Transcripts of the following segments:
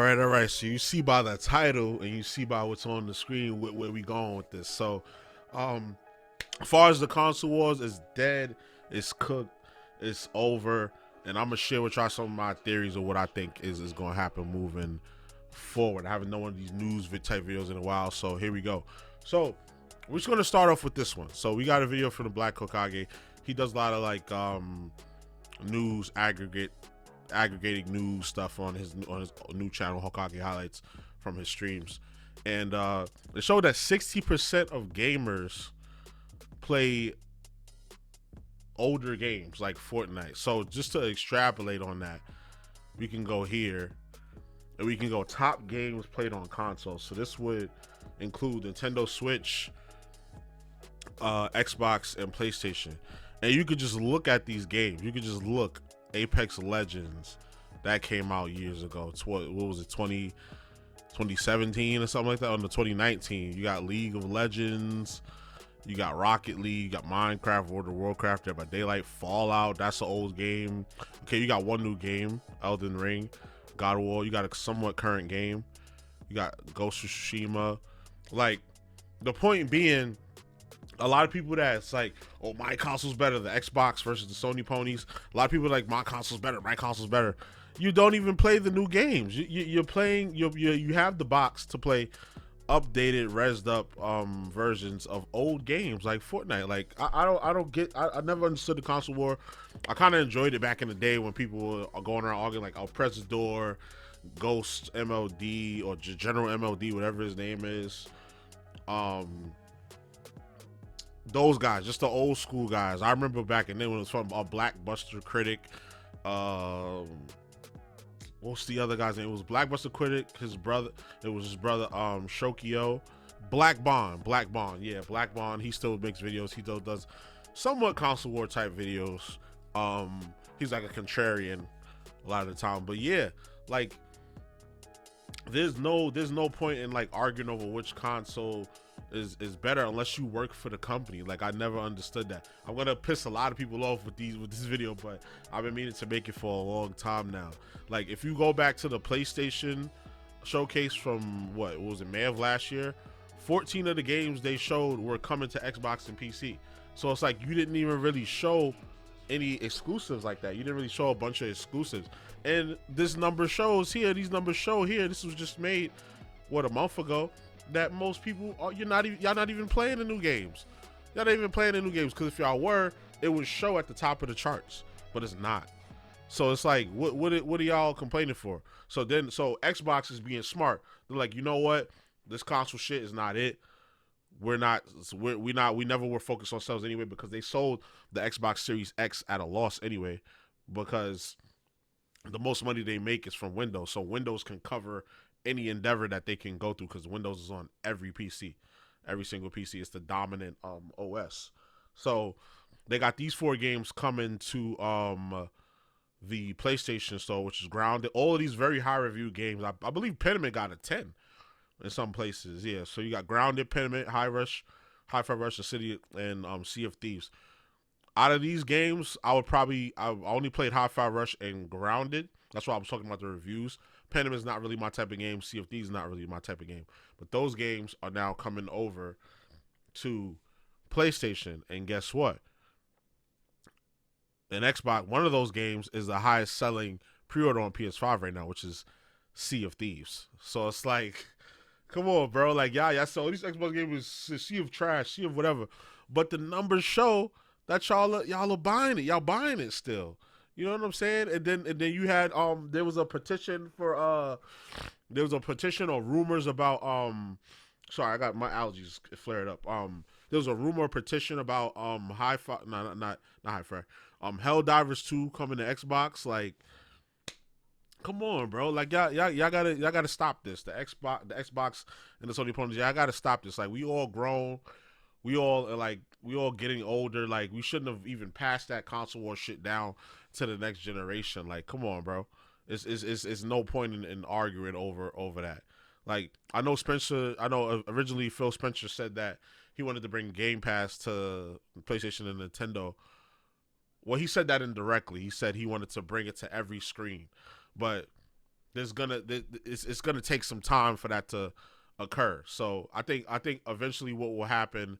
right, all right. So you see by the title and you see by what's on the screen where we going with this. So, um, as far as the console wars, it's dead, it's cooked, it's over, and I'm gonna share with y'all some of my theories of what I think is gonna happen moving forward. I haven't done one of these news type videos in a while, so here we go. So we're just gonna start off with this one. So we got a video from the Black Hokage. He does a lot of like news aggregating news stuff on his new channel, Hokage Highlights, from his streams, and it showed that 60% of gamers play older games like Fortnite. So just to extrapolate on that, we can go here and we can go top games played on consoles. So this would include Nintendo Switch, Xbox, and PlayStation. And you could just look at these games. You could just look. Apex Legends, that came out years ago. What was it, 2017 or something like that? On the 2019, you got League of Legends, you got Rocket League, you got Minecraft, World of Warcraft, Dead by Daylight, Fallout. That's an old game. Okay, you got one new game, Elden Ring, God of War. You got a somewhat current game. You got Ghost of Tsushima. Like, the point being, a lot of people that's like, oh, my console's better, the Xbox versus the Sony ponies. A lot of people are like, my console's better, my console's better. You don't even play the new games. You're playing, you have the box to play updated, rezzed up versions of old games like Fortnite. Like, I don't get, I never understood the console war. I kind of enjoyed it back in the day when people were going around arguing like, I'll press the door, Ghost MLD or General MLD, whatever his name is. Those guys, just the old school guys. I remember back in then when it was from a Blackbuster Critic. What's the other guy's name? It was Blackbuster Critic. His brother. It was his brother. Shokio. Black Bond. Yeah, Black Bond. He still makes videos. He still does somewhat console war type videos. He's like a contrarian a lot of the time. But yeah, like there's no point in like arguing over which console is better unless you work for the company. Like, I never understood that. I'm gonna piss a lot of people off with this video, but I've been meaning to make it for a long time now. Like, if you go back to the PlayStation showcase from what was it, May of last year, 14 of the games they showed were coming to Xbox and PC. So it's like you didn't even really show any exclusives like that. You didn't really show a bunch of exclusives. And this number shows here, these numbers show here, this was just made what, a month ago, that most people are, y'all not even playing the new games. Y'all not even playing the new games, because if y'all were, it would show at the top of the charts, but it's not. So it's like, what are y'all complaining for? So Xbox is being smart. They're like, you know what? This console shit is not it. We never were focused on sales anyway, because they sold the Xbox Series X at a loss anyway, because the most money they make is from Windows. So Windows can cover any endeavor that they can go through, because Windows is on every PC, every single PC. It's the dominant OS. So they got these 4 games coming to the PlayStation Store, which is Grounded. All of these very high review games. I believe Pentiment got a 10 in some places. Yeah, so you got Grounded, Pentiment, Hi-Fi Rush, The City, and Sea of Thieves. Out of these games, I only played Hi-Fi Rush and Grounded. That's why I was talking about the reviews. Pentiment is not really my type of game. Sea of Thieves is not really my type of game. But those games are now coming over to PlayStation. And guess what? An Xbox, one of those games is the highest selling pre-order on PS5 right now, which is Sea of Thieves. So it's like, come on, bro. Like, y'all saw these Xbox games is sea of trash, sea of whatever. But the numbers show that y'all are buying it. Y'all buying it still. You know what I'm saying? And then you had there was a petition for or rumors about sorry, I got my allergies flared up. There was a rumor petition about Hi-Fi, not Hi-Fi, Helldivers 2 coming to Xbox. Like, come on, bro. Like, y'all gotta stop this. The Xbox and the Sony opponents, y'all gotta stop this. Like, we all grown. We all getting older. Like, we shouldn't have even passed that console war shit down to the next generation. Like, come on, bro. It's no point in arguing over that. Like, I know originally Phil Spencer said that he wanted to bring Game Pass to PlayStation and Nintendo. Well, he said that indirectly. He said he wanted to bring it to every screen. But it's gonna take some time for that to occur. So I think eventually what will happen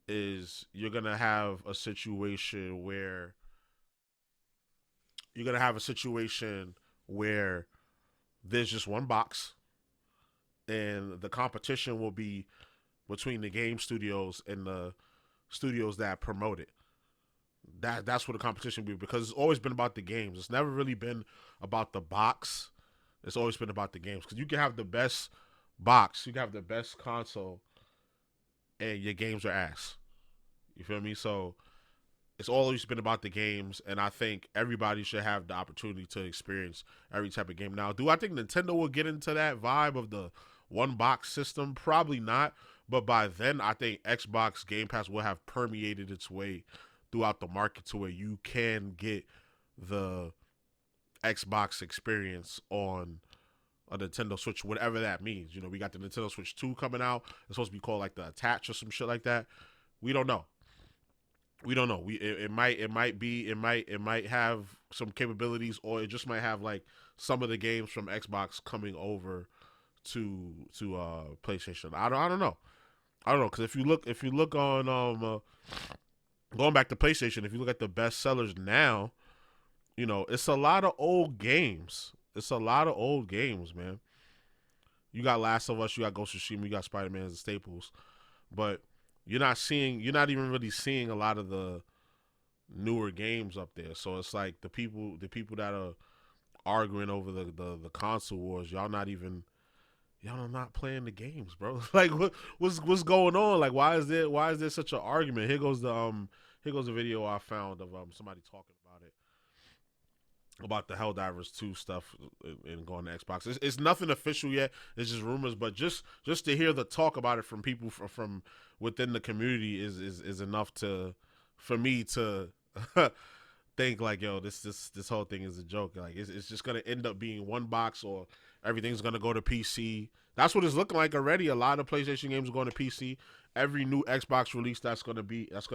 is you're gonna have a situation where there's just one box, and the competition will be between the game studios and the studios that promote it. That's what the competition will be, because it's always been about the games. It's never really been about the box. It's always been about the games, because you can have the best box, you can have the best console, and your games are ass. You feel me? So it's always been about the games, and I think everybody should have the opportunity to experience every type of game. Now, do I think Nintendo will get into that vibe of the one box system? Probably not. But by then, I think Xbox Game Pass will have permeated its way throughout the market to where you can get the Xbox experience on a Nintendo Switch, whatever that means. We got the Nintendo Switch 2 coming out. It's supposed to be called like the Attach or some shit like that. We don't know. It might have some capabilities, or it just might have like some of the games from Xbox coming over to PlayStation. I don't know. Because if you look on going back to PlayStation, if you look at the best sellers now, it's a lot of old games. Man. You got Last of Us, you got Ghost of Tsushima, you got Spider-Man as the staples, but you're not even really seeing a lot of the newer games up there. So it's like the people that are arguing over the console wars, y'all are not playing the games, bro. Like what's going on? Like why is there such an argument? Here goes the video I found of somebody talking about the Helldivers 2 stuff and going to Xbox. It's nothing official yet. It's just rumors, but just to hear the talk about it from people from within the community is enough for me to think like, yo, this whole thing is a joke. Like it's just gonna end up being one box, or everything's gonna go to PC. That's what it's looking like already. A lot of PlayStation games are going to PC. Every new Xbox release that's gonna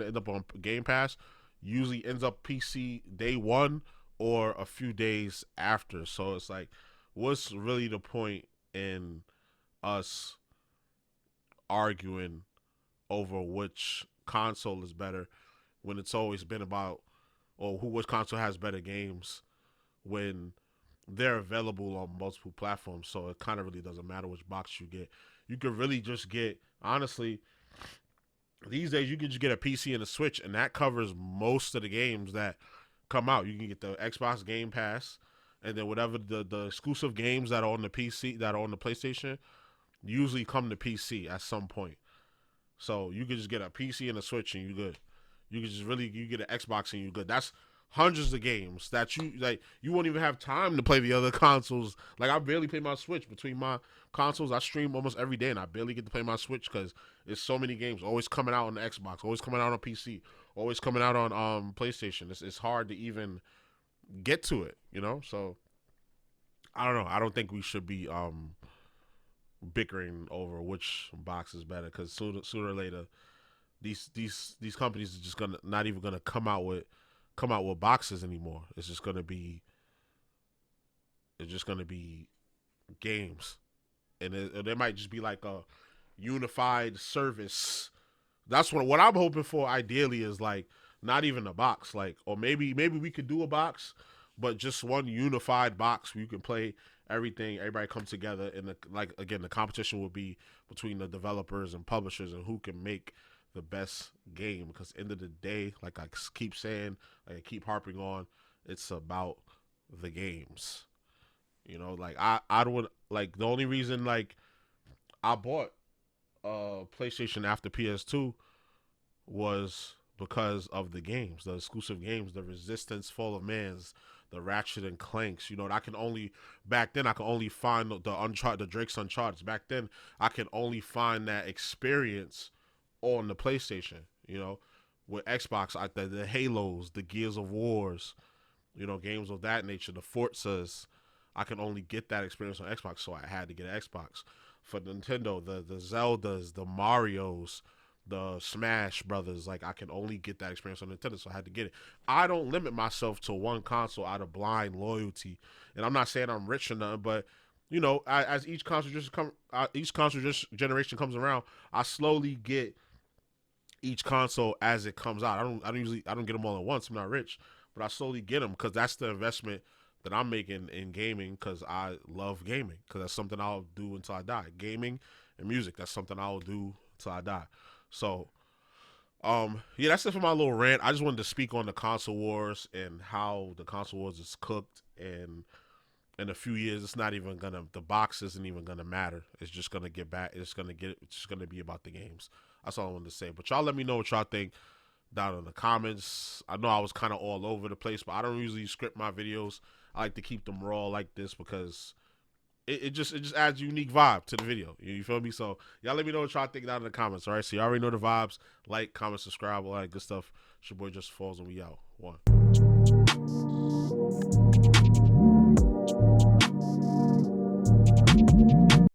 end up on Game Pass usually ends up PC day one or a few days after. So it's like, what's really the point in us arguing over which console is better when it's always been about, or which console has better games, when they're available on multiple platforms? So it kind of really doesn't matter which box you get. You could really just get, honestly, these days you can just get a PC and a Switch, and that covers most of the games that come out. You can get the Xbox Game Pass, and then whatever the exclusive games that are on the PC, that are on the PlayStation, usually come to PC at some point. So you could just get a PC and a Switch and you good. You get an Xbox and you good. That's hundreds of games that you won't even have time to play the other consoles. Like I barely play my Switch. Between my consoles, I stream almost every day, and I barely get to play my Switch because there's so many games always coming out on the Xbox, always coming out on PC, always coming out on PlayStation. It's hard to even get to it, So I don't know. I don't think we should be bickering over which box is better, because sooner or later these companies are just not even gonna come out with boxes anymore. It's just gonna be games, and there might just be like a unified service. That's what I'm hoping for. Ideally, is like not even a box, like, or maybe we could do a box, but just one unified box where you can play everything. Everybody come together, and the competition will be between the developers and publishers and who can make the best game. Because end of the day, like I keep saying, like I keep harping on, it's about the games. Like I don't, like, the only reason like I bought PlayStation after PS2 was because of the games, the exclusive games, the Resistance, Fall of Mans, the Ratchet and Clanks. Back then I could only find the Drake's Uncharted. Back then I could only find that experience on the PlayStation. With Xbox, the Halos, the Gears of Wars, games of that nature, the Forzas, I can only get that experience on Xbox, so I had to get an Xbox. For Nintendo, the Zeldas, the Marios, the Smash Brothers, like I can only get that experience on Nintendo, so I had to get it. I don't limit myself to one console out of blind loyalty, and I'm not saying I'm rich or nothing, but you know, as each console just generation comes around, I slowly get each console as it comes out. I don't get them all at once. I'm not rich, but I slowly get them because that's the investment that I'm making in gaming because I love gaming because that's something I'll do until I die. Gaming and music, that's something I'll do until I die. So, yeah, that's it for my little rant. I just wanted to speak on the console wars and how the console wars is cooked, and in a few years it's not even gonna, the box isn't even gonna matter. It's just gonna get back, it's just gonna be about the games. That's all I wanted to say. But y'all let me know what y'all think down in the comments. I know I was kind of all over the place, but I don't usually script my videos. I like to keep them raw like this because it just adds a unique vibe to the video. You feel me? So y'all let me know what y'all think down in the comments. All right, so y'all already know the vibes. Like, comment, subscribe, all that good stuff. It's your boy JusticeXFalls, and we out. One.